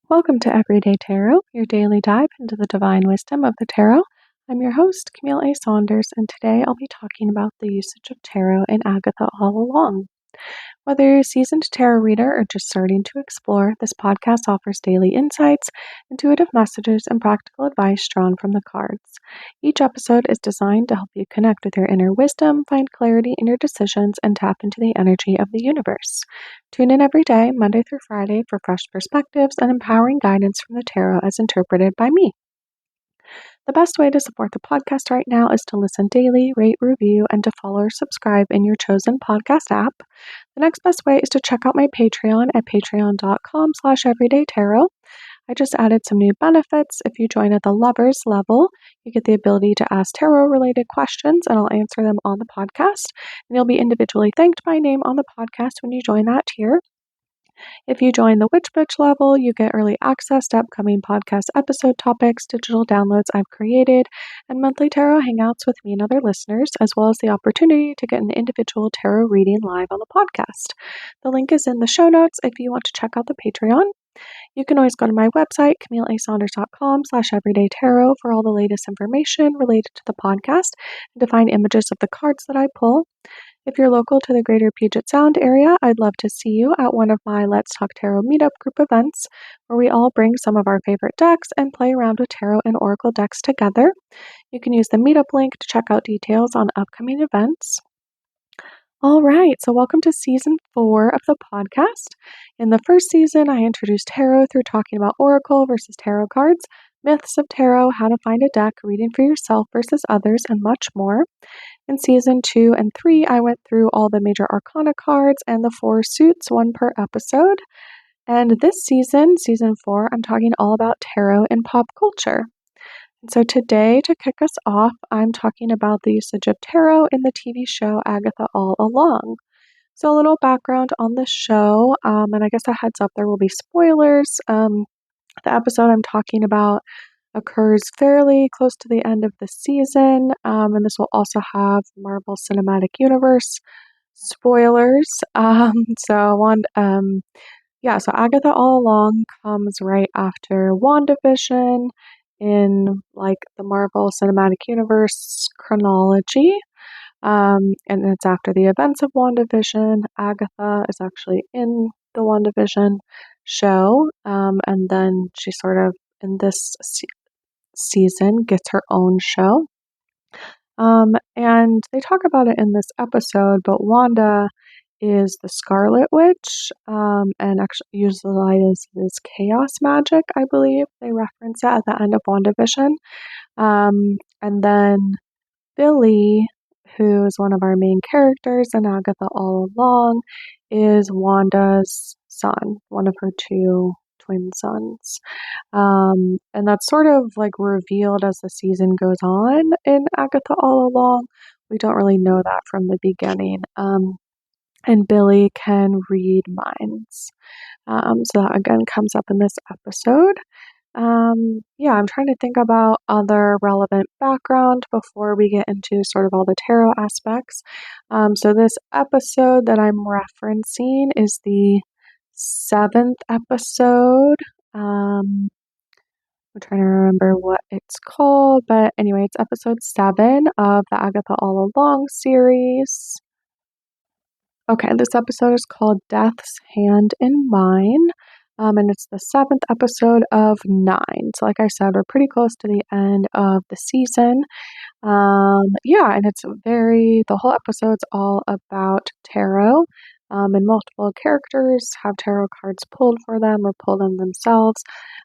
Welcome to Everyday Tarot, your daily dive into the divine wisdom of the tarot. I'm your host, Camille A. Saunders, and today I'll be talking about the usage of tarot in Agatha All Along. Whether you're a seasoned tarot reader or just starting to explore, this podcast offers daily insights, intuitive messages, and practical advice drawn from the cards. Each episode is designed to help you connect with your inner wisdom, find clarity in your decisions, and tap into the energy of the universe. Tune in every day, Monday through Friday, for fresh perspectives and empowering guidance from the tarot as interpreted by me. The best way to support the podcast right now is to listen daily, rate, review, and to follow or subscribe in your chosen podcast app. The next best way is to check out my Patreon at patreon.com/everydaytarot. I just added some new benefits. If you join at the Lovers level, you get the ability to ask tarot-related questions, and I'll answer them on the podcast. And you'll be individually thanked by name on the podcast when you join that tier. If you join the Witch Bitch level, you get early access to upcoming podcast episode topics, digital downloads I've created, and monthly tarot hangouts with me and other listeners, as well as the opportunity to get an individual tarot reading live on the podcast. The link is in the show notes if you want to check out the Patreon. You can always go to my website, CamilleASaunders.com/everydaytarot for all the latest information related to the podcast and to find images of the cards that I pull. If you're local to the greater Puget Sound area, I'd love to see you at one of my Let's Talk Tarot meetup group events, where we all bring some of our favorite decks and play around with tarot and oracle decks together. You can use the meetup link to check out details on upcoming events. All right, so welcome to season 4 of the podcast. In the first season, I introduced tarot through talking about oracle versus tarot cards, myths of tarot, how to find a deck, reading for yourself versus others, and much more. In season 2 and 3, I went through all the major arcana cards and the 4 suits, one per episode. And this season, season 4, I'm talking all about tarot in pop culture. And so today, to kick us off, I'm talking about the usage of tarot in the TV show Agatha All Along. So a little background on the show, and I guess a heads up, there will be spoilers. The episode I'm talking about occurs fairly close to the end of the season, and this will also have Marvel Cinematic Universe spoilers. So Agatha All Along comes right after WandaVision in like the Marvel Cinematic Universe chronology, and it's after the events of WandaVision. Agatha is actually in the WandaVision show, and then she sort of in this season gets her own show. And they talk about it in this episode, but Wanda is the Scarlet Witch, and actually utilizes chaos magic, I believe. They reference it at the end of WandaVision. And then Billy, who is one of our main characters in Agatha All Along, is Wanda's son, one of her 2 twin sons. And that's sort of like revealed as the season goes on in Agatha All Along. We don't really know that from the beginning. And Billy can read minds. So that again comes up in this episode. I'm trying to think about other relevant background before we get into sort of all the tarot aspects. So this episode that I'm referencing is the 7th episode. I'm trying to remember what it's called, but anyway, it's episode 7 of the Agatha All Along series. Okay, this episode is called Death's Hand in Mine, and it's the 7th episode of 9. So like I said, we're pretty close to the end of the season. And it's the whole episode's all about tarot, and multiple characters have tarot cards pulled for them or pull them themselves.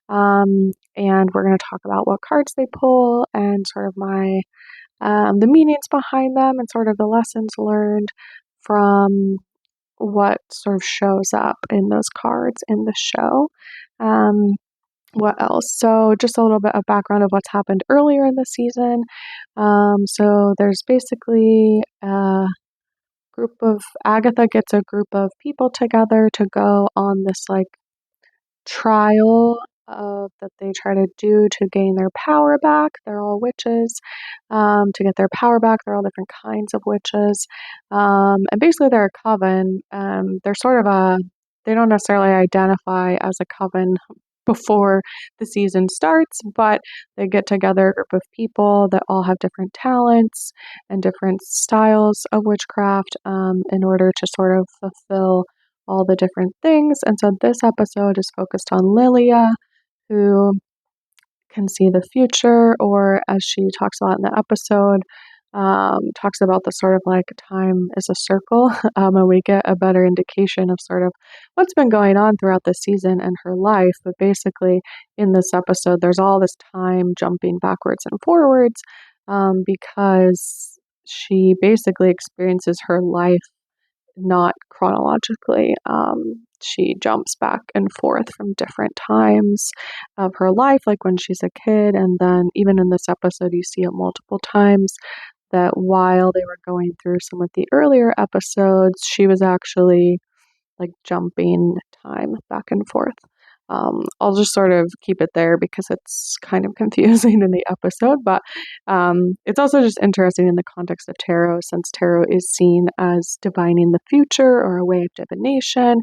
And we're going to talk about what cards they pull and sort of the meanings behind them and sort of the lessons learned from what sort of shows up in those cards in the show. What else? So just a little bit of background of what's happened earlier in the season. So there's basically Agatha gets a group of people together to go on this like trial that they try to do to gain their power back. They're all witches. To get their power back, they're all different kinds of witches. And basically they're a coven. They're sort of they don't necessarily identify as a coven before the season starts, but they get together a group of people that all have different talents and different styles of witchcraft in order to sort of fulfill all the different things. And so this episode is focused on Lilia, who can see the future, or as she talks a lot in the episode, talks about the sort of like time is a circle, and we get a better indication of sort of what's been going on throughout the season and her life. But basically, in this episode, there's all this time jumping backwards and forwards because she basically experiences her life not chronologically. She jumps back and forth from different times of her life, like when she's a kid, and then even in this episode, you see it multiple times that while they were going through some of the earlier episodes, she was actually like jumping time back and forth. I'll just sort of keep it there because it's kind of confusing in the episode, but it's also just interesting in the context of tarot, since tarot is seen as divining the future or a way of divination.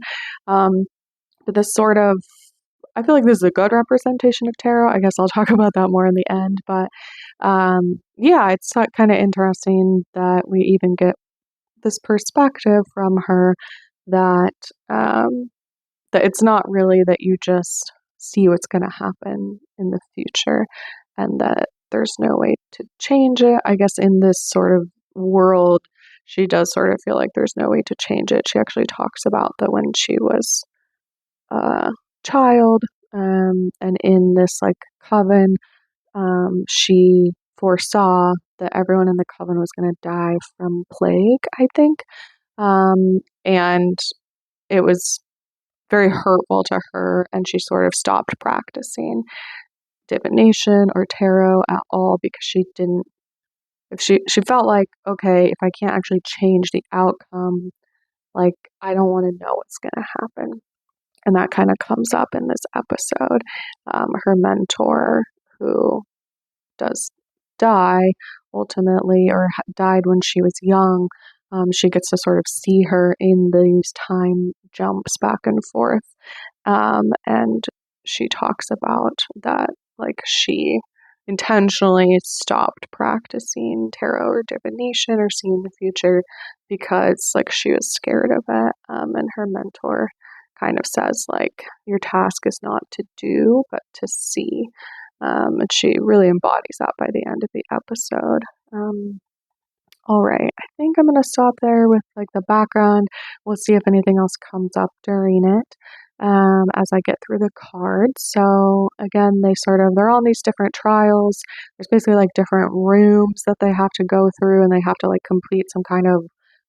But this sort of, I feel like this is a good representation of tarot. I guess I'll talk about that more in the end, but yeah, it's kind of interesting that we even get this perspective from her that that it's not really that you just see what's going to happen in the future and that there's no way to change it. I guess in this sort of world, she does sort of feel like there's no way to change it. She actually talks about that when she was a child, and in this like coven, she foresaw that everyone in the coven was going to die from plague, I think. And it was very hurtful to her, and she sort of stopped practicing divination or tarot at all because she didn't. If she felt like, okay, if I can't actually change the outcome, like I don't want to know what's going to happen, and that kind of comes up in this episode. Her mentor, who does die ultimately, or died when she was young, she gets to sort of see her in these time jumps back and forth. And she talks about that, like, she intentionally stopped practicing tarot or divination or seeing the future because, like, she was scared of it. And her mentor kind of says, like, your task is not to do, but to see. And she really embodies that by the end of the episode. All right, I think I'm going to stop there with like the background. We'll see if anything else comes up during it as I get through the cards. So again, they're on these different trials. There's basically like different rooms that they have to go through, and they have to like complete some kind of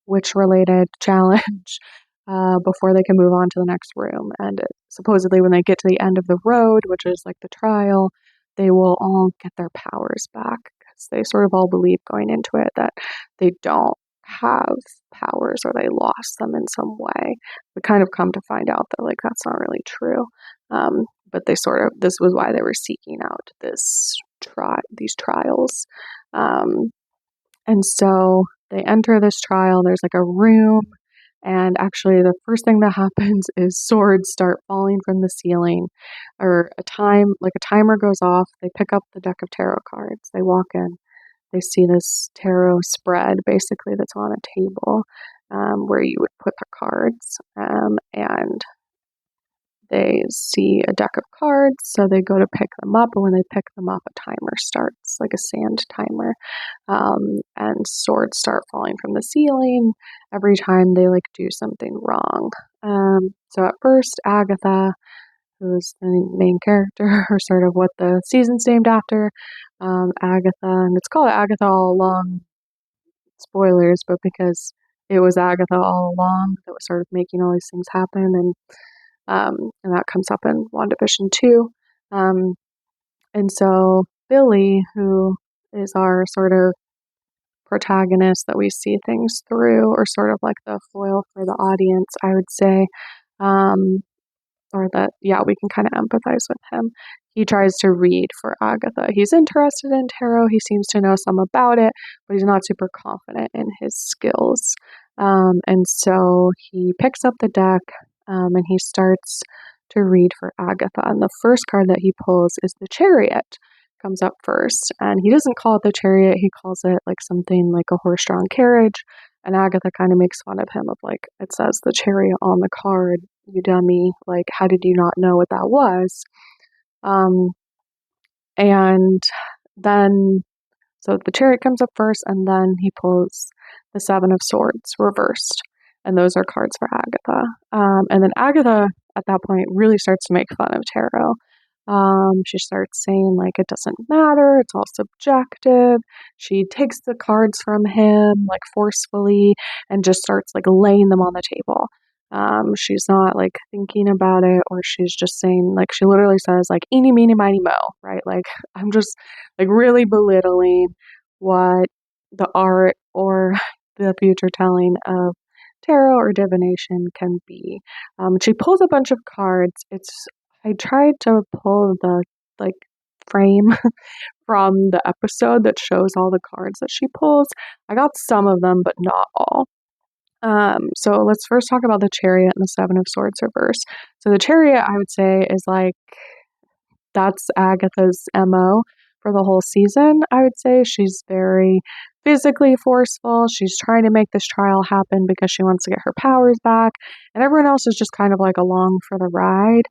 witch-related challenge before they can move on to the next room. And supposedly when they get to the end of the road, which is like the trial, they will all get their powers back. They sort of all believe going into it that they don't have powers or they lost them in some way. We kind of come to find out that like that's not really true. But this was why they were seeking out these trials. And so they enter this trial. There's like a room, and actually the first thing that happens is swords start falling from the ceiling, or a timer goes off. They pick up the deck of tarot cards. They walk in. They see this tarot spread basically that's on a table where you would put the cards, and they see a deck of cards, so they go to pick them up, and when they pick them up, a timer starts, like a sand timer, and swords start falling from the ceiling every time they like do something wrong. So at first, Agatha, who's the main character, or sort of what the season's named after, Agatha, and it's called Agatha All Along, spoilers, but because it was Agatha all along that was sort of making all these things happen, and that comes up in Wandavision too. And so Billy, who is our sort of protagonist that we see things through, or sort of like the foil for the audience, I would say, or that, yeah, we can kind of empathize with him. He tries to read for Agatha. He's interested in tarot. He seems to know some about it, but he's not super confident in his skills. And so he picks up the deck, and he starts to read for Agatha. And the first card that he pulls is the Chariot. Comes up first, and he doesn't call it the Chariot, he calls it like something like a horse-drawn carriage, and Agatha kind of makes fun of him of like, it says the Chariot on the card, you dummy, like how did you not know what that was? And then so the Chariot comes up first, and then he pulls the Seven of Swords reversed, and those are cards for Agatha. And then Agatha at that point really starts to make fun of tarot. She starts saying like it doesn't matter, it's all subjective. She takes the cards from him like forcefully and just starts like laying them on the table. She's not like thinking about it, or she's just saying like, she literally says like eeny meeny miny mo, right? Like I'm just like really belittling what the art or the future telling of tarot or divination can be. She pulls a bunch of cards. I tried to pull the like frame from the episode that shows all the cards that she pulls. I got some of them, but not all. So let's first talk about the Chariot and the Seven of Swords reverse. So the Chariot, I would say, is like, that's Agatha's MO for the whole season. I would say she's very physically forceful. She's trying to make this trial happen because she wants to get her powers back, and everyone else is just kind of like along for the ride.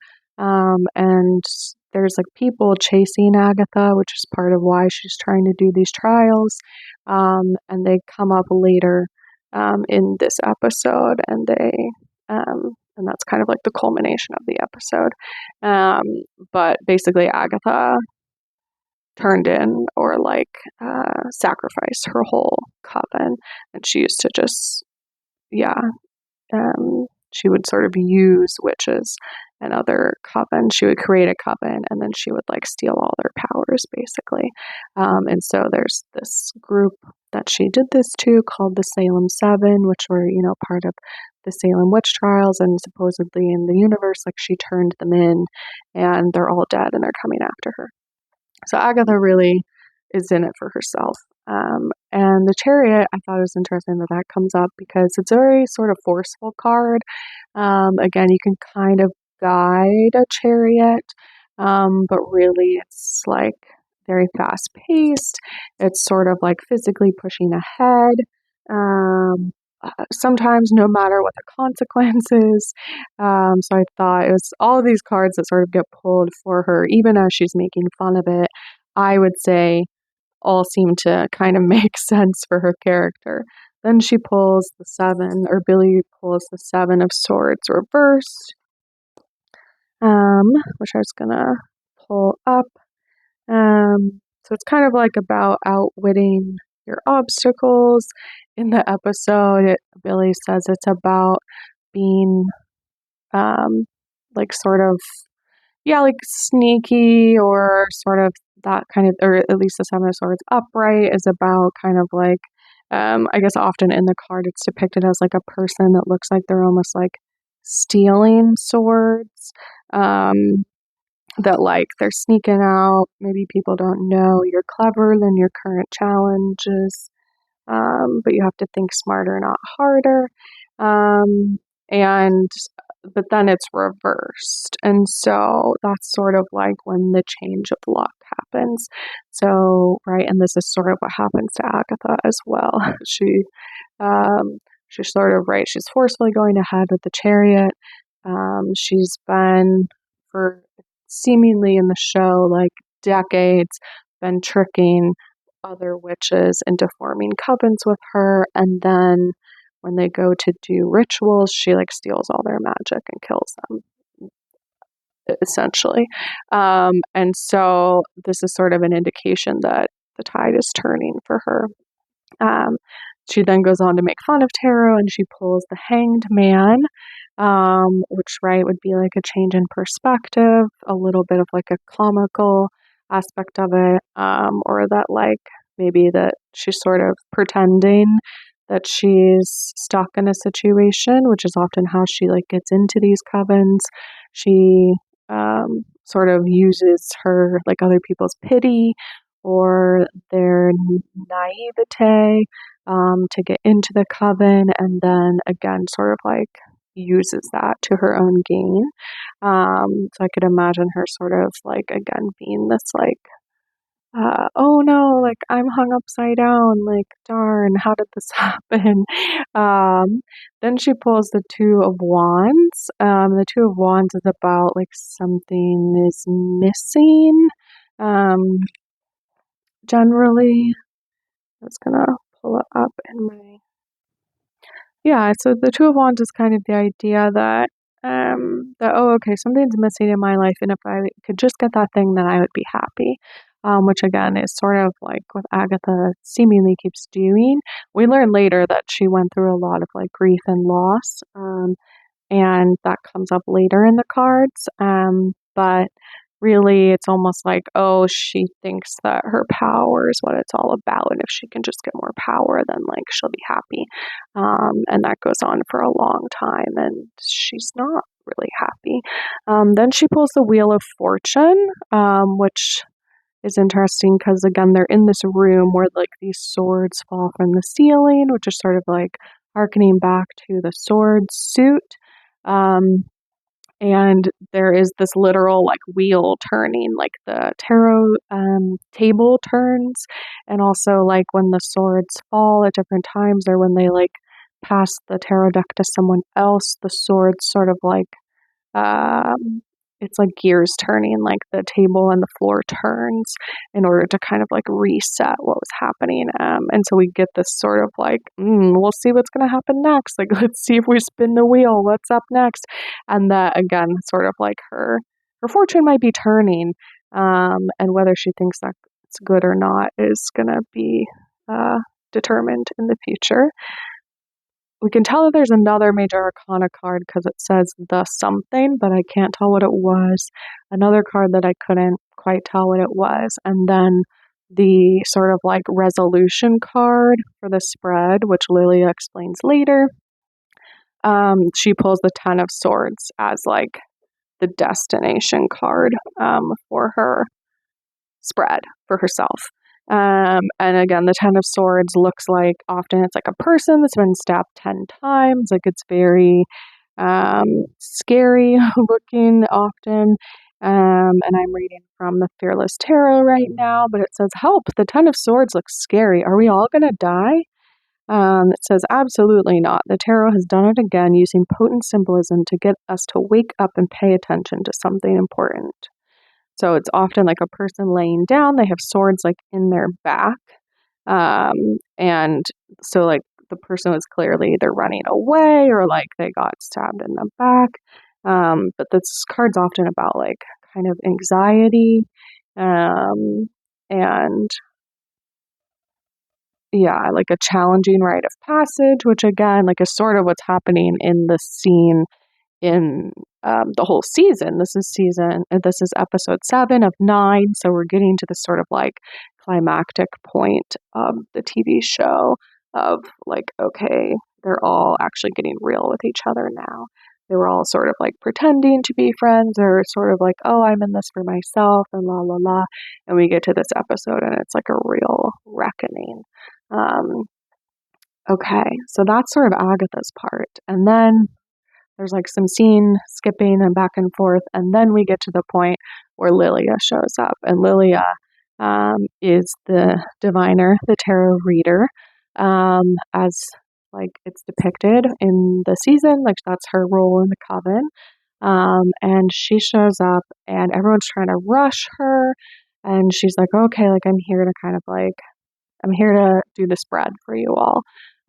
And there's like people chasing Agatha, which is part of why she's trying to do these trials. And they come up later in this episode, and and that's kind of like the culmination of the episode. But basically Agatha turned in, or like sacrificed her whole coven, and she used to just, she would sort of use witches and other covens. She would create a coven, and then she would like steal all their powers basically. And so there's this group that she did this to called the Salem Seven, which were, part of the Salem witch trials, and supposedly in the universe, like she turned them in, and they're all dead and they're coming after her. So Agatha really is in it for herself. And the Chariot, I thought it was interesting that that comes up because it's a very sort of forceful card. Again, you can kind of guide a chariot, but really it's like very fast paced. It's sort of like physically pushing ahead. Sometimes no matter what the consequences. So I thought it was all of these cards that sort of get pulled for her, even as she's making fun of it, I would say all seem to kind of make sense for her character. Then she pulls the seven, or Billy pulls the Seven of Swords reversed, which I was gonna pull up. So it's kind of like about outwitting your obstacles. In the episode, Billy says it's about being, like sort of, like sneaky, or sort of that kind of, or at least the Seven of Swords upright is about kind of like, I guess often in the card it's depicted as like a person that looks like they're almost like stealing swords, that like they're sneaking out, maybe people don't know you're clever than your current challenges, but you have to think smarter, not harder. And but then it's reversed, and so that's sort of like when the change of luck happens. So right, and this is sort of what happens to Agatha as well. She's sort of right, she's forcefully going ahead with the Chariot. She's been, for seemingly in the show, like decades, been tricking other witches into forming covens with her, and then when they go to do rituals, she like steals all their magic and kills them, essentially. And so this is sort of an indication that the tide is turning for her. She then goes on to make fun of tarot, and she pulls the Hanged Man, which, right, would be like a change in perspective, a little bit of like a comical aspect of it, or that like maybe that she's sort of pretending that she's stuck in a situation, which is often how she like gets into these covens. She sort of uses her, like other people's pity or their naivete, to get into the coven, and then again sort of like uses that to her own gain. So I could imagine her sort of like, again, being this like, oh no, like I'm hung upside down, like darn, how did this happen? Um, then she pulls the Two of Wands. The Two of Wands is about like something is missing. Um, Generally, I was gonna pull it up in my, yeah, so the Two of Wands is kind of the idea that oh, okay, something's missing in my life, and if I could just get that thing, then I would be happy. Which again is sort of like what Agatha seemingly keeps doing. We learn later that she went through a lot of like grief and loss, and that comes up later in the cards. But really, it's almost like, oh, she thinks that her power is what it's all about, and if she can just get more power, then like she'll be happy. And that goes on for a long time, and she's not really happy. Then she pulls the Wheel of Fortune, which is interesting because again, they're in this room where like these swords fall from the ceiling, which is sort of like harkening back to the sword suit. Um, and there is this literal like wheel turning, like the tarot table turns, and also like when the swords fall at different times or when they like pass the tarot deck to someone else, the swords sort of like um, it's like gears turning, like the table and the floor turns in order to kind of like reset what was happening. And so we get this sort of like, we'll see what's going to happen next. Like, let's see if we spin the wheel. What's up next? And that again, sort of like her fortune might be turning, and whether she thinks that it's good or not is going to be determined in the future. We can tell that there's another major arcana card because it says the something, but I can't tell what it was. Another card that I couldn't quite tell what it was. And then the sort of like resolution card for the spread, which Lilia explains later. She pulls the Ten of Swords as like the destination card for her spread for herself. And again, the Ten of Swords looks like often it's like a person that's been stabbed 10 times. Like it's very scary looking often. And I'm reading from the Fearless Tarot right now, but it says, help, the Ten of Swords looks scary. Are we all going to die? It says, absolutely not. The tarot has done it again, using potent symbolism to get us to wake up and pay attention to something important. So it's often like a person laying down, they have swords like in their back. And so like the person was clearly either running away or like they got stabbed in the back. But this card's often about like kind of anxiety. And yeah, like a challenging rite of passage, which again, like is sort of what's happening in the scene in the whole season. This is episode 7 of 9, so we're getting to the sort of like climactic point of the TV show of like, okay, they're all actually getting real with each other now. They were all sort of like pretending to be friends or sort of like, oh, I'm in this for myself and la la la. And we get to this episode and it's like a real reckoning. Okay, so that's sort of Agatha's part. And then there's like some scene skipping and back and forth, and then we get to the point where Lilia shows up, and Lilia is the diviner, the tarot reader, as like it's depicted in the season. Like that's her role in the coven, and she shows up, and everyone's trying to rush her, and she's like, "Okay, like I'm here to do the spread for you all."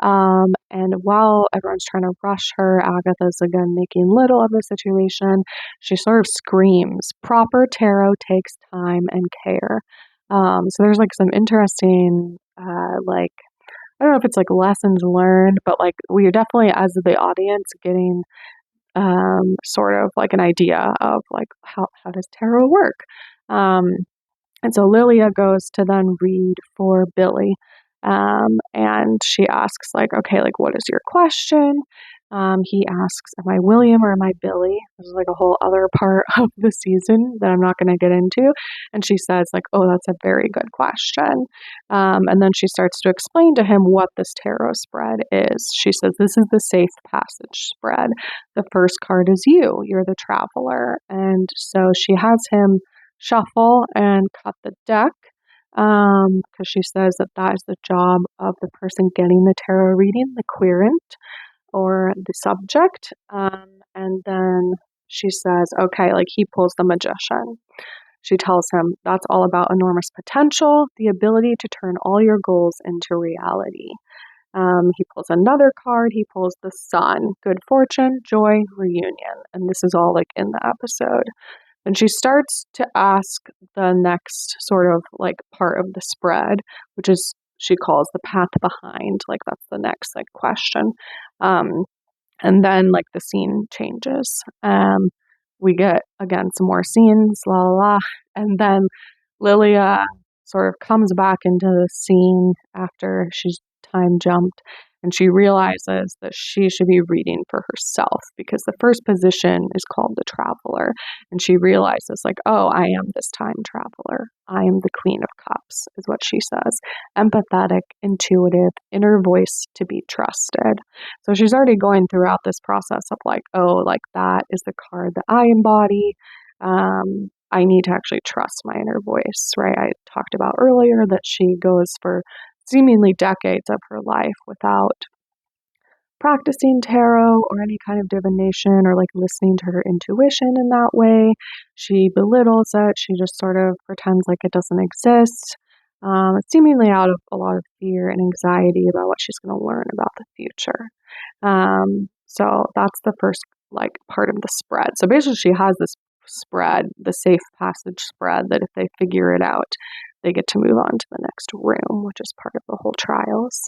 And while everyone's trying to rush her, Agatha's again making little of the situation. She sort of screams, proper tarot takes time and care. So there's like some interesting, like, I don't know if it's like lessons learned, but like we are definitely, as the audience, getting sort of like an idea of like how does tarot work. And so Lilia goes to then read for Billy. And she asks like, okay, like, what is your question? He asks, am I William or am I Billy? This is like a whole other part of the season that I'm not going to get into. And she says, like, oh, that's a very good question. And then she starts to explain to him what this tarot spread is. She says, this is the safe passage spread. The first card is you. You're the traveler. And so she has him shuffle and cut the deck because she says that that is the job of the person getting the tarot reading, the querent or the subject. And then she says, okay, like he pulls the magician. She tells him that's all about enormous potential, the ability to turn all your goals into reality. He pulls another card. He pulls the sun, good fortune, joy, reunion. And this is all like in the episode. And she starts to ask the next sort of like part of the spread, which is she calls the path behind. Like that's the next like question. And then like the scene changes. We get again some more scenes, la la la. And then Lilia sort of comes back into the scene after she's time jumped and she realizes that she should be reading for herself because the first position is called the traveler. And she realizes, like, oh, I am this time traveler. I am the Queen of Cups, is what she says. Empathetic, intuitive, inner voice to be trusted. So she's already going throughout this process of, like, oh, like that is the card that I embody. I need to actually trust my inner voice, right? I talked about earlier that she goes for seemingly decades of her life without practicing tarot or any kind of divination or like listening to her intuition in that way. She belittles it. She just sort of pretends like it doesn't exist, seemingly out of a lot of fear and anxiety about what she's going to learn about the future. So that's the first like part of the spread. So basically she has this spread, the safe passage spread, that if they figure it out, they get to move on to the next room, which is part of the whole trials.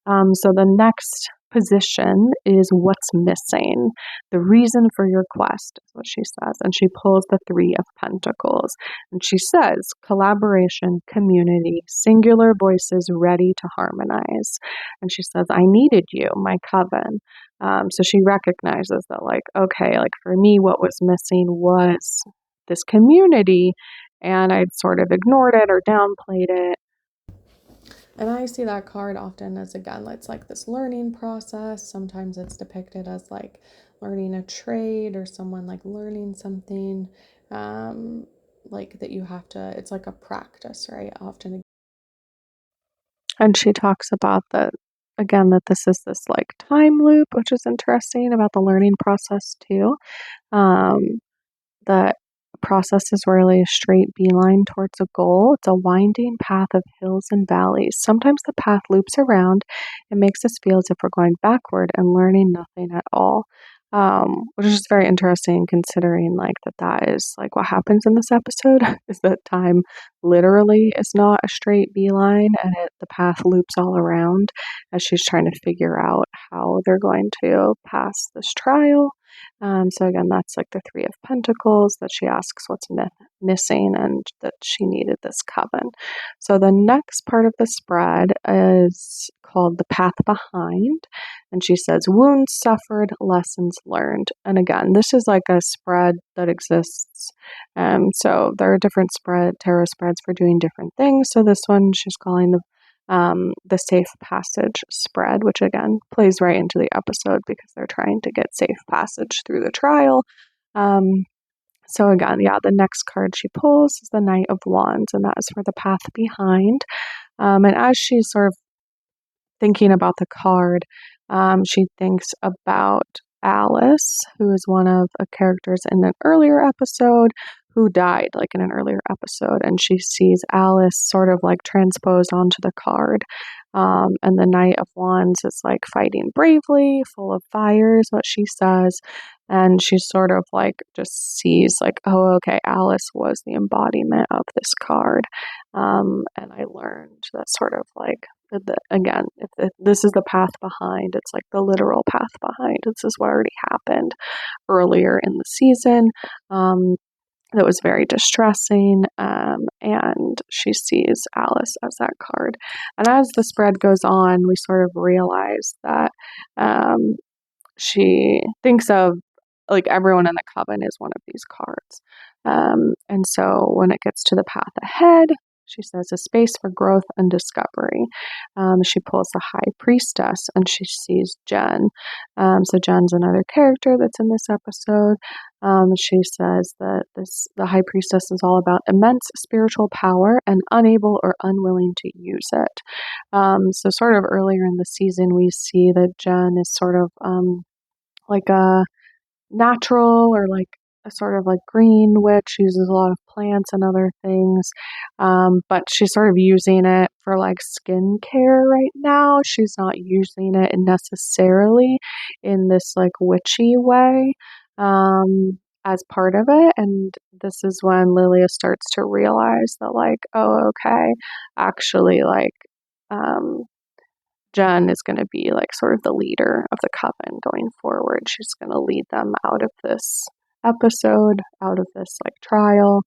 So the next position is what's missing. The reason for your quest is what she says. And she pulls the Three of Pentacles. And she says, collaboration, community, singular voices ready to harmonize. And she says, I needed you, my coven. So she recognizes that, like, okay, like for me, what was missing was this community, and I'd sort of ignored it or downplayed it. And I see that card often as, again, it's like this learning process. Sometimes it's depicted as like learning a trade or someone like learning something, like that you have to, it's like a practice, right? Often. And she talks about that, again, that this is this like time loop, which is interesting about the learning process too. That process is really a straight beeline towards a goal. It's a winding path of hills and valleys. Sometimes the path loops around and makes us feel as if we're going backward and learning nothing at all. Which is very interesting considering like that is like what happens in this episode is that time literally is not a straight beeline and the path loops all around as she's trying to figure out how they're going to pass this trial. So again, that's like the Three of Pentacles that she asks what's missing and that she needed this coven. So the next part of the spread is called the Path Behind. And she says, wounds suffered, lessons learned. And again, this is like a spread that exists. So there are different tarot spreads for doing different things. So this one she's calling the safe passage spread, which again plays right into the episode because they're trying to get safe passage through the trial. So again, yeah, the next card she pulls is the Knight of Wands, and that is for the path behind. And as she's sort of thinking about the card, she thinks about Alice, who is one of the characters in an earlier episode who died like in an earlier episode, and she sees Alice sort of like transposed onto the card. And the Knight of Wands is like fighting bravely, full of fire is what she says. And she sort of like just sees like, oh, okay, Alice was the embodiment of this card. And I learned that sort of like, again, if this is the path behind, it's like the literal path behind. This is what already happened earlier in the season. That was very distressing, and she sees Alice as that card. And as the spread goes on, we sort of realize that she thinks of like everyone in the coven is one of these cards. And so when it gets to the path ahead, she says a space for growth and discovery. She pulls the High Priestess and she sees Jen. So Jen's another character that's in this episode. She says that the High Priestess is all about immense spiritual power and unable or unwilling to use it. So sort of earlier in the season, we see that Jen is sort of like a natural or like a sort of like green witch, uses a lot of plants and other things, but she's sort of using it for like skincare right now. She's not using it necessarily in this like witchy way as part of it. And this is when Lilia starts to realize that like, oh, okay, actually like um Jen is going to be like sort of the leader of the coven going forward. She's going to lead them out of this episode, out of this like trial,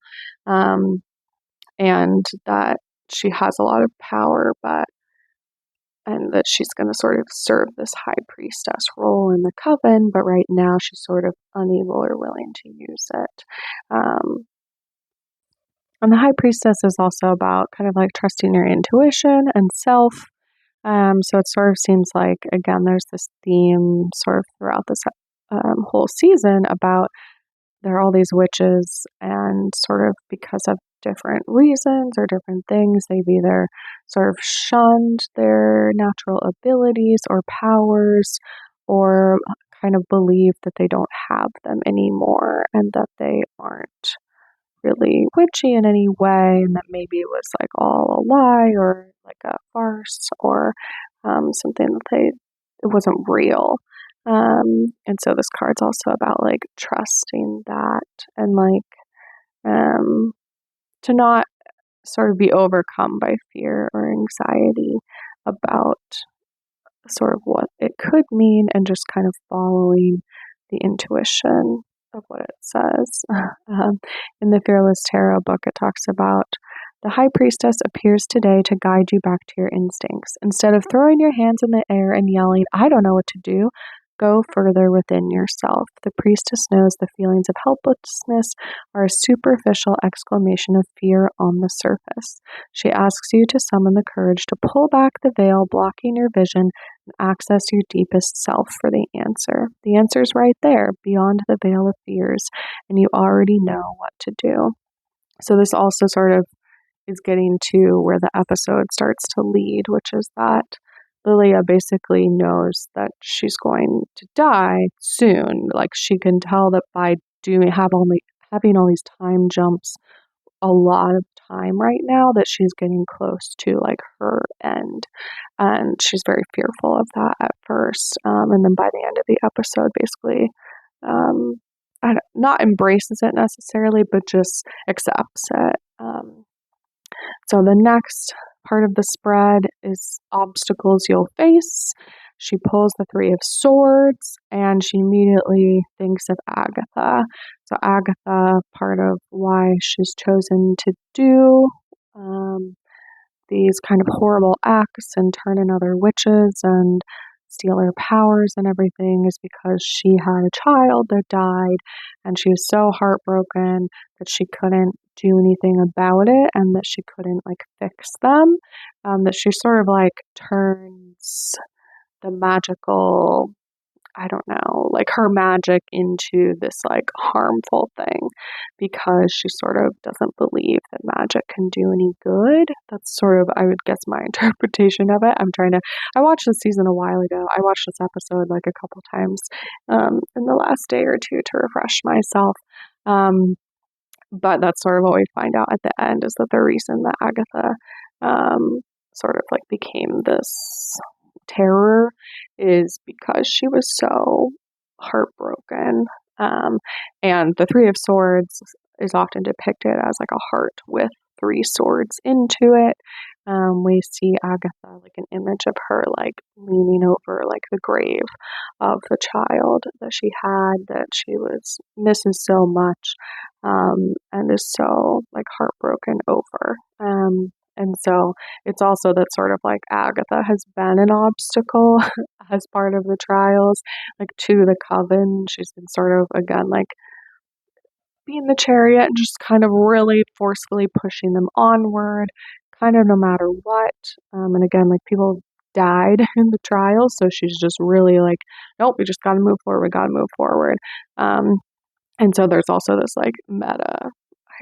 and that she has a lot of power, and that she's going to sort of serve this high priestess role in the coven, but right now she's sort of unable or willing to use it. And the high priestess is also about kind of like trusting your intuition and self. So it sort of seems like, again, there's this theme sort of throughout this whole season about there are all these witches, and sort of because of different reasons or different things, they've either sort of shunned their natural abilities or powers, or kind of believe that they don't have them anymore and that they aren't really witchy in any way, and that maybe it was like all a lie or like a farce or something that it wasn't real. And so this card's also about like trusting that and like to not sort of be overcome by fear or anxiety about sort of what it could mean, and just kind of following the intuition of what it says. In the Fearless Tarot book, it talks about the High Priestess appears today to guide you back to your instincts. Instead of throwing your hands in the air and yelling, I don't know what to do, go further within yourself. The priestess knows the feelings of helplessness are a superficial exclamation of fear on the surface. She asks you to summon the courage to pull back the veil blocking your vision and access your deepest self for the answer. The answer's right there, beyond the veil of fears, and you already know what to do. So this also sort of is getting to where the episode starts to lead, which is that Lilia basically knows that she's going to die soon. Like she can tell that by having all these time jumps a lot of time right now, that she's getting close to like her end, and she's very fearful of that at first, and then by the end of the episode basically not embraces it necessarily, but just accepts it. So the next part of the spread is obstacles you'll face. She pulls the Three of Swords and she immediately thinks of Agatha. So Agatha, part of why she's chosen to do these kind of horrible acts and turn in other witches and steal her powers and everything, is because she had a child that died and she was so heartbroken that she couldn't do anything about it and that she couldn't like fix them, that she sort of like turns the magical, I don't know, like her magic into this like harmful thing because she sort of doesn't believe that magic can do any good. That's sort of, I would guess, my interpretation of it. I watched this season a while ago. I watched this episode like a couple times in the last day or two to refresh myself. But that's sort of what we find out at the end, is that the reason that Agatha sort of like became this terror is because she was so heartbroken. And the Three of Swords is often depicted as like a heart with three swords into it. We see Agatha, like an image of her like leaning over like the grave of the child that she had, that she misses so much, and is so like heartbroken over. And so it's also that sort of like Agatha has been an obstacle as part of the trials, like to the coven. She's been sort of, again, like being the chariot and just kind of really forcefully pushing them onward, kind of no matter what. And again, like people died in the trial, so she's just really like, nope, we just got to move forward. We got to move forward. And so there's also this like meta,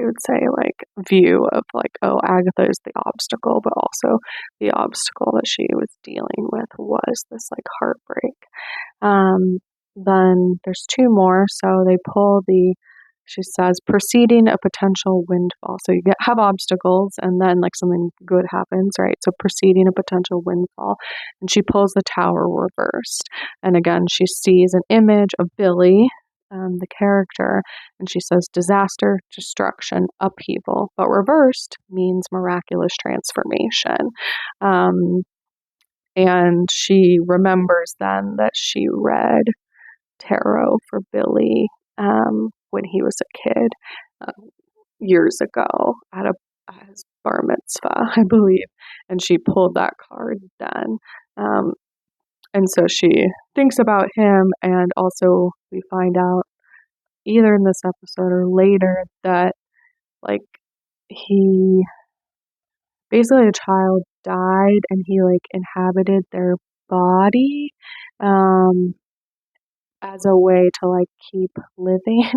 I would say, like view of like, oh, Agatha is the obstacle, but also the obstacle that she was dealing with was this like heartbreak. Then there's two more. So they pull she says, preceding a potential windfall. So you have obstacles and then like something good happens, right? So preceding a potential windfall. And she pulls the tower reversed. And again, she sees an image of Billy, the character, and she says disaster, destruction, upheaval. But reversed means miraculous transformation. And she remembers then that she read tarot for Billy when he was a kid years ago at his bar mitzvah, I believe, and she pulled that card then. And so she thinks about him, and also we find out either in this episode or later that like he basically a child died and he like inhabited their body as a way to like keep living.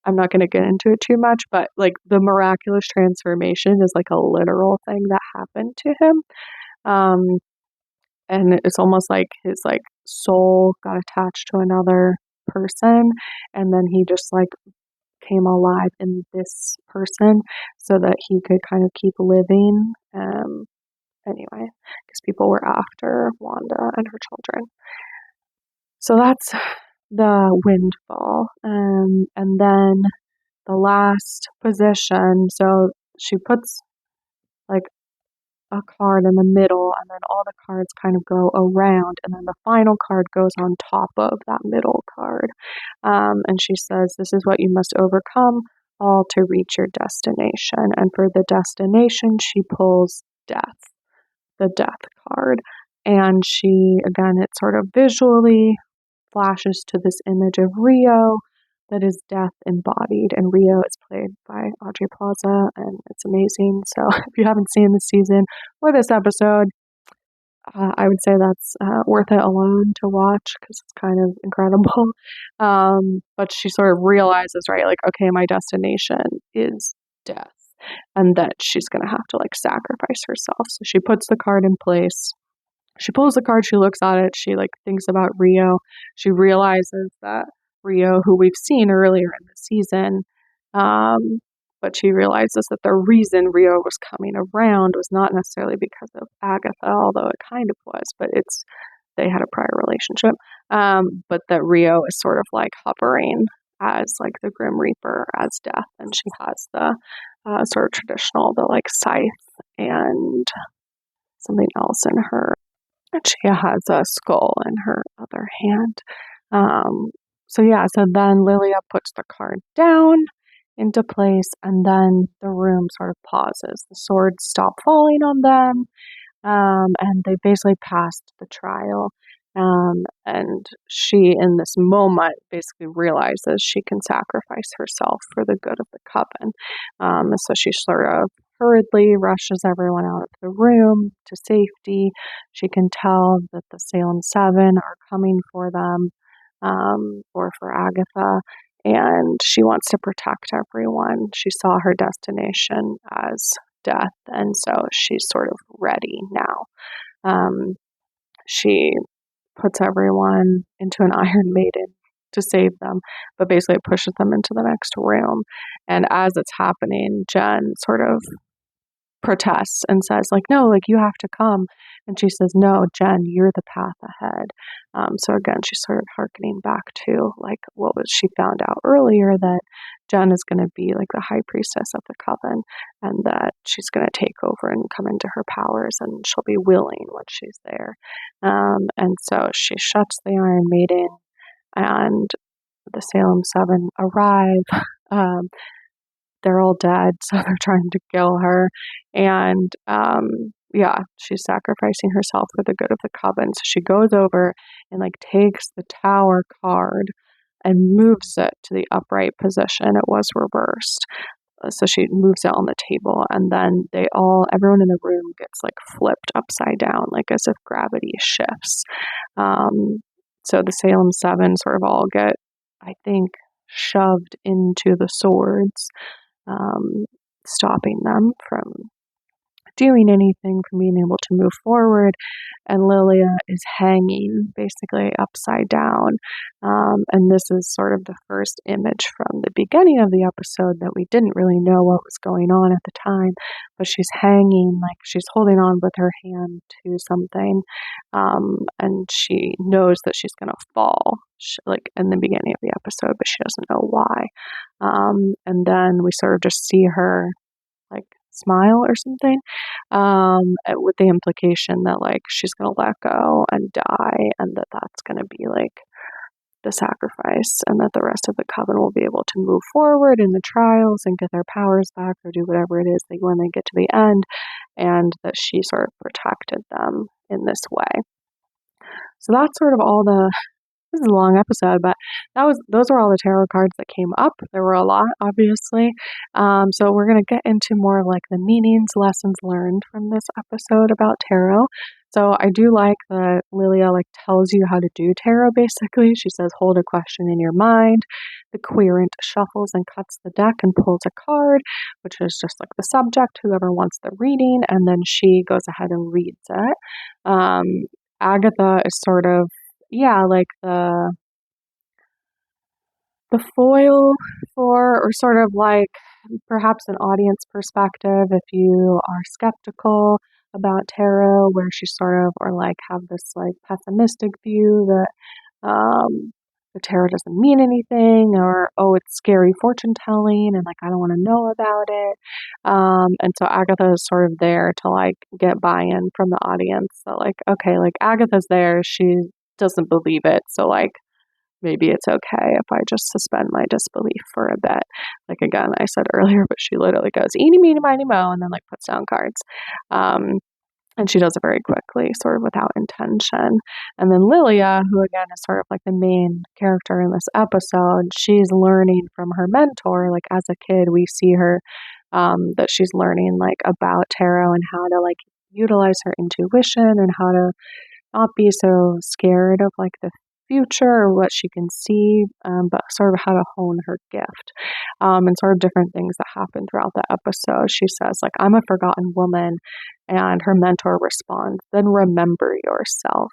I'm not going to get into it too much, but like the miraculous transformation is like a literal thing that happened to him. And it's almost like his like soul got attached to another person, and then he just like came alive in this person so that he could kind of keep living. Anyway, because people were after Wanda and her children. So that's the windfall. And then the last position, so she puts like a card in the middle, and then all the cards kind of go around, and then the final card goes on top of that middle card. And she says, this is what you must overcome, all to reach your destination. And for the destination, she pulls death, the death card. And she, again, it sort of visually flashes to this image of Rio that is death embodied. And Rio is played by Audrey Plaza, and it's amazing. So if you haven't seen this season or this episode, I would say that's worth it alone to watch because it's kind of incredible. But she sort of realizes, right, like, okay, my destination is death, and that she's going to have to like sacrifice herself. So she puts the card in place. She pulls the card, she looks at it, she like thinks about Rio. She realizes that Rio, who we've seen earlier in the season, but she realizes that the reason Rio was coming around was not necessarily because of Agatha, although it kind of was, but they had a prior relationship. But that Rio is sort of like hovering as like the Grim Reaper, as death, and she has the sort of traditional, the like scythe and something else in her. She has a skull in her other hand. So then Lilia puts the card down into place, and then the room sort of pauses. The swords stop falling on them, and they basically passed the trial. And she, in this moment, basically realizes she can sacrifice herself for the good of the coven. So she sort of hurriedly rushes everyone out of the room to safety. She can tell that the Salem Seven are coming for them, or for Agatha, and she wants to protect everyone. She saw her destination as death, and so she's sort of ready now. She puts everyone into an Iron Maiden to save them, but basically pushes them into the next room. And as it's happening, Jen sort of protests and says, like, no, like, you have to come. And she says, no, Jen, you're the path ahead. So again, she's sort of hearkening back to like what was she found out earlier, that Jen is going to be like the high priestess of the coven, and that she's going to take over and come into her powers, and she'll be willing when she's there. And so she shuts the Iron Maiden, and the Salem Seven arrive. They're all dead, so they're trying to kill her. And yeah, she's sacrificing herself for the good of the coven. So she goes over and like takes the tower card and moves it to the upright position. It was reversed. So she moves it on the table, and then everyone in the room gets like flipped upside down, like as if gravity shifts. So the Salem Seven sort of all get, I think, shoved into the swords, stopping them from doing anything, from being able to move forward. And Lilia is hanging basically upside down. And this is sort of the first image from the beginning of the episode that we didn't really know what was going on at the time, but she's hanging, like she's holding on with her hand to something. And she knows that she's going to fall, like in the beginning of the episode, but she doesn't know why. And then we sort of just see her like smile or something, with the implication that like she's gonna let go and die, and that's gonna be like the sacrifice, and that the rest of the coven will be able to move forward in the trials and get their powers back or do whatever it is they when they get to the end, and that she sort of protected them in this way. So that's sort of all the this is a long episode, but those were all the tarot cards that came up. There were a lot, obviously. So we're gonna get into more like the meanings, lessons learned from this episode about tarot. So I do like that Lilia like tells you how to do tarot. Basically, she says, "Hold a question in your mind." The querent shuffles and cuts the deck and pulls a card, which is just like the subject, whoever wants the reading, and then she goes ahead and reads it. Agatha is sort of like the foil for, or sort of like perhaps an audience perspective if you are skeptical about tarot, where she sort of, or like have this like pessimistic view that the tarot doesn't mean anything, or oh, it's scary fortune telling and like I don't want to know about it. And so Agatha is sort of there to like get buy-in from the audience. So like, okay, like Agatha's there, she doesn't believe it, so like maybe it's okay if I just suspend my disbelief for a bit. Like again, I said earlier, but she literally goes eeny meeny miny mo and then like puts down cards. And she does it very quickly, sort of without intention. And then Lilia, who again is sort of like the main character in this episode, she's learning from her mentor. Like as a kid, we see her that she's learning like about tarot and how to like utilize her intuition and how to not be so scared of like the future or what she can see, but sort of how to hone her gift, and sort of different things that happen throughout the episode. She says like, "I'm a forgotten woman," and her mentor responds, "Then remember yourself,"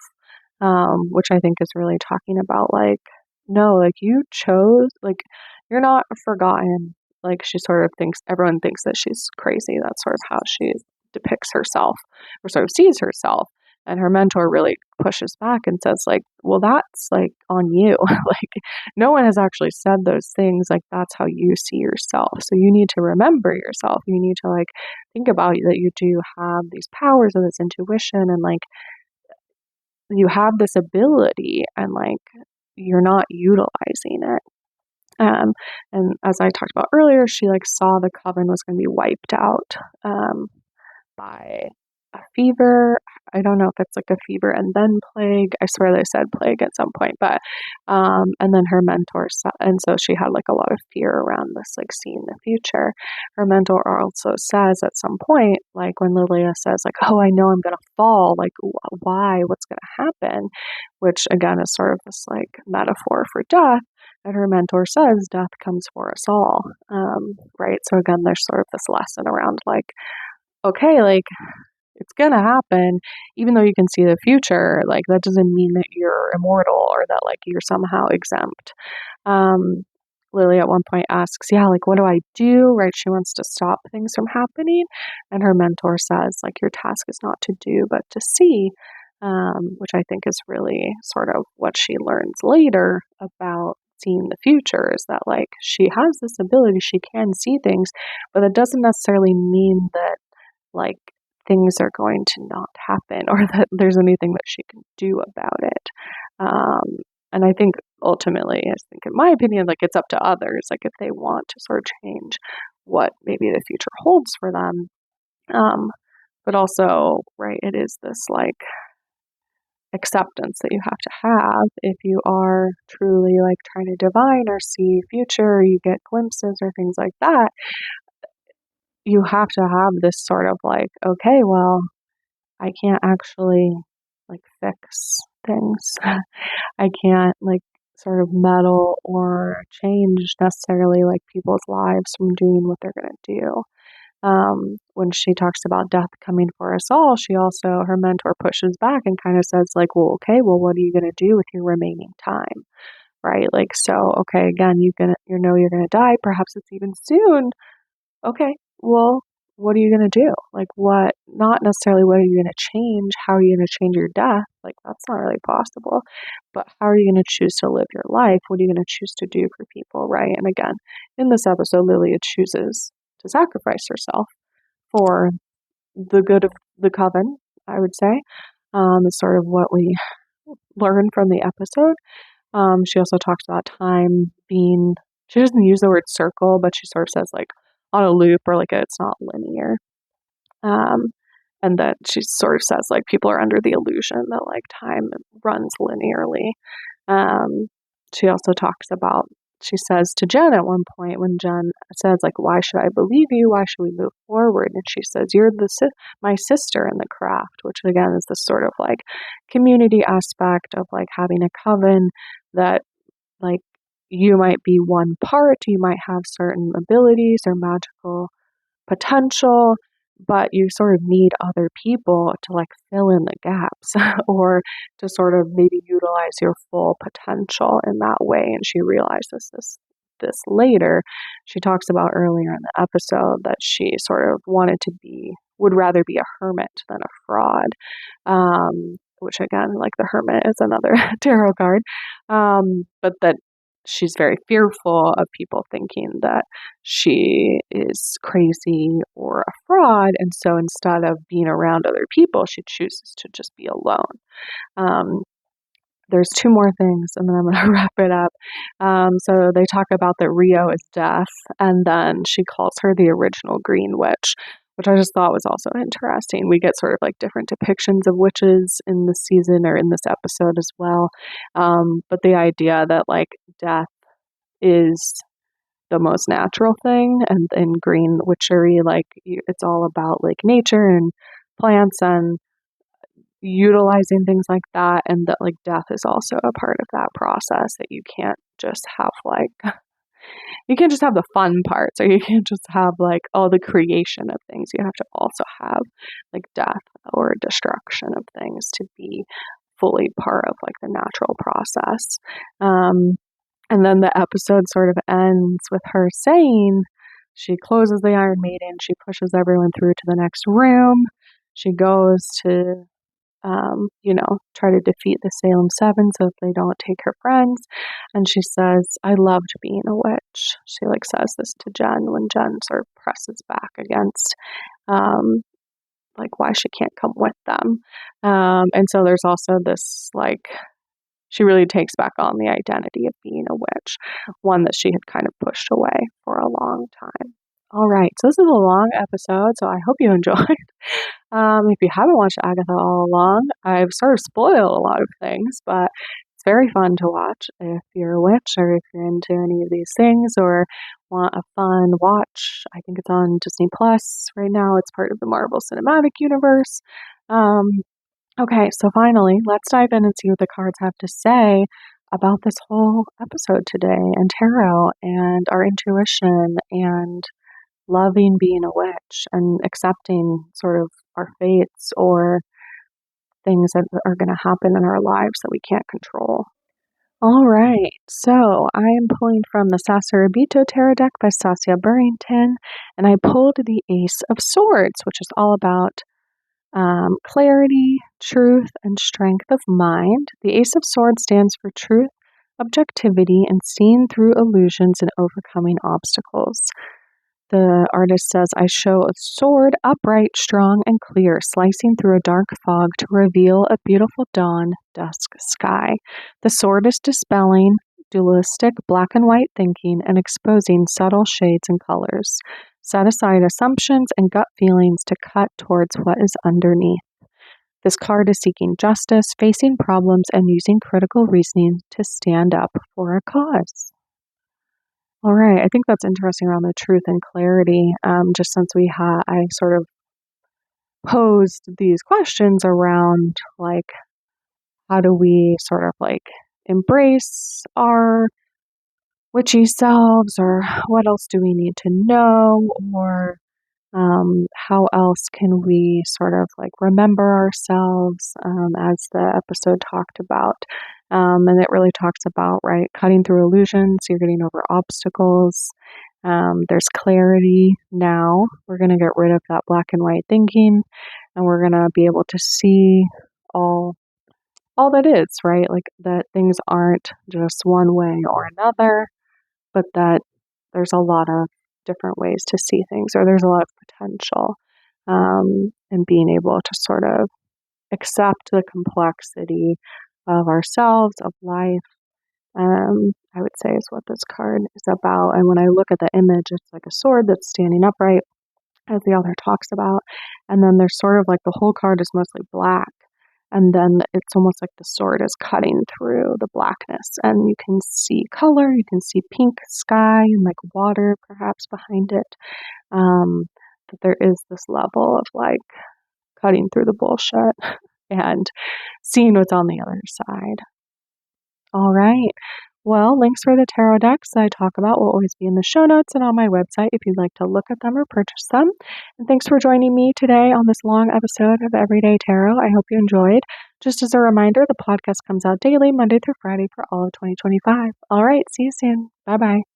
which I think is really talking about like, no, like you chose, like you're not forgotten. Like she sort of thinks, everyone thinks that she's crazy. That's sort of how she depicts herself or sort of sees herself. And her mentor really pushes back and says like, well, that's like on you. Like no one has actually said those things. Like that's how you see yourself. So you need to remember yourself. You need to like think about that you do have these powers and this intuition, and like you have this ability, and like you're not utilizing it. And as I talked about earlier, she like saw the coven was going to be wiped out by a fever. I don't know if it's like a fever and then plague. I swear they said plague at some point, but and then her mentor and so she had like a lot of fear around this, like seeing the future. Her mentor also says at some point, like when Lilia says like, "Oh, I know I'm gonna fall. Like, why? What's gonna happen?" Which again is sort of this like metaphor for death. And her mentor says, "Death comes for us all." Right. So again, there's sort of this lesson around like, okay, like it's gonna happen, even though you can see the future, like that doesn't mean that you're immortal or that like you're somehow exempt. Lily at one point asks, yeah, like what do I do? Right? She wants to stop things from happening. And her mentor says, like, your task is not to do, but to see, which I think is really sort of what she learns later about seeing the future, is that like she has this ability, she can see things, but it doesn't necessarily mean that like things are going to not happen or that there's anything that she can do about it. And I think ultimately, I think in my opinion, like it's up to others, like if they want to sort of change what maybe the future holds for them. but also, right, it is this like acceptance that you have to have if you are truly like trying to divine or see future, or you get glimpses or things like that. You have to have this sort of like, okay, well, I can't actually like fix things. I can't like sort of meddle or change necessarily like people's lives from doing what they're going to do. When she talks about death coming for us all, she also, her mentor pushes back and kind of says like, well, okay, well, what are you going to do with your remaining time? Right? Like, so, okay, again, you know, you're going to die. Perhaps it's even soon. Okay, well, what are you going to do? Like, what, not necessarily what are you going to change? How are you going to change your death? Like, that's not really possible. But how are you going to choose to live your life? What are you going to choose to do for people? Right? And again, in this episode, Lilia chooses to sacrifice herself for the good of the coven, I would say, is sort of what we learn from the episode. She also talks about time being, she doesn't use the word circle, but she sort of says like on a loop, or like it's not linear. And that she sort of says like people are under the illusion that like time runs linearly. She also talks about, she says to Jen at one point when Jen says like, why should I believe you? Why should we move forward? And she says, you're my sister in the craft, which again is this sort of like community aspect of like having a coven that like you might be one part, you might have certain abilities or magical potential, but you sort of need other people to like fill in the gaps or to sort of maybe utilize your full potential in that way. And she realizes this later. She talks about earlier in the episode that she sort of would rather be a hermit than a fraud. Which again, like the hermit is another tarot card. But that she's very fearful of people thinking that she is crazy or a fraud. And so instead of being around other people, she chooses to just be alone. There's two more things and then I'm going to wrap it up. So they talk about that Rio is death, and then she calls her the original Green Witch, which I just thought was also interesting. We get sort of like different depictions of witches in this season or in this episode as well. But the idea that like death is the most natural thing, and in green witchery, like it's all about like nature and plants and utilizing things like that, and that like death is also a part of that process, that you can't just have like you can't just have the fun parts, or you can't just have like all the creation of things. You have to also have like death or destruction of things to be fully part of like the natural process. And then the episode sort of ends with her saying, she closes the Iron Maiden, she pushes everyone through to the next room, she goes to try to defeat the Salem Seven so that they don't take her friends. And she says, I loved being a witch. She like says this to Jen when Jen sort of presses back against like why she can't come with them. And so there's also this like, she really takes back on the identity of being a witch, one that she had kind of pushed away for a long time. All right, so this is a long episode, so I hope you enjoyed. If you haven't watched Agatha All Along, I've sort of spoiled a lot of things, but it's very fun to watch if you're a witch or if you're into any of these things or want a fun watch. I think it's on Disney Plus right now. It's part of the Marvel Cinematic Universe. Okay, so finally, let's dive in and see what the cards have to say about this whole episode today, and tarot and our intuition and loving being a witch and accepting sort of our fates or things that are going to happen in our lives that we can't control. All right, so I am pulling from the Sasarabito Tarot deck by Stasia Burrington, and I pulled the Ace of Swords, which is all about clarity, truth, and strength of mind. The Ace of Swords stands for truth, objectivity, and seeing through illusions and overcoming obstacles. The artist says, I show a sword upright, strong, and clear, slicing through a dark fog to reveal a beautiful dawn dusk sky. The sword is dispelling dualistic black and white thinking and exposing subtle shades and colors. Set aside assumptions and gut feelings to cut towards what is underneath. This card is seeking justice, facing problems, and using critical reasoning to stand up for a cause. All right, I think that's interesting around the truth and clarity. Just since I sort of posed these questions around like, how do we sort of like embrace our witchy selves, or what else do we need to know, or how else can we sort of like remember ourselves, as the episode talked about. And it really talks about, right, cutting through illusions, you're getting over obstacles. There's clarity now. We're going to get rid of that black and white thinking, and we're going to be able to see all that is, right? Like that things aren't just one way or another, but that there's a lot of different ways to see things, or there's a lot of potential, and being able to sort of accept the complexity of ourselves, of life, I would say is what this card is about. And when I look at the image, it's like a sword that's standing upright, as the author talks about. And then there's sort of like the whole card is mostly black. And then it's almost like the sword is cutting through the blackness. And you can see color, you can see pink sky and like water perhaps behind it. That there is this level of like cutting through the bullshit and seeing what's on the other side. All right. Well, links for the tarot decks that I talk about will always be in the show notes and on my website if you'd like to look at them or purchase them. And thanks for joining me today on this long episode of Everyday Tarot. I hope you enjoyed. Just as a reminder, the podcast comes out daily, Monday through Friday for all of 2025. All right. See you soon. Bye-bye.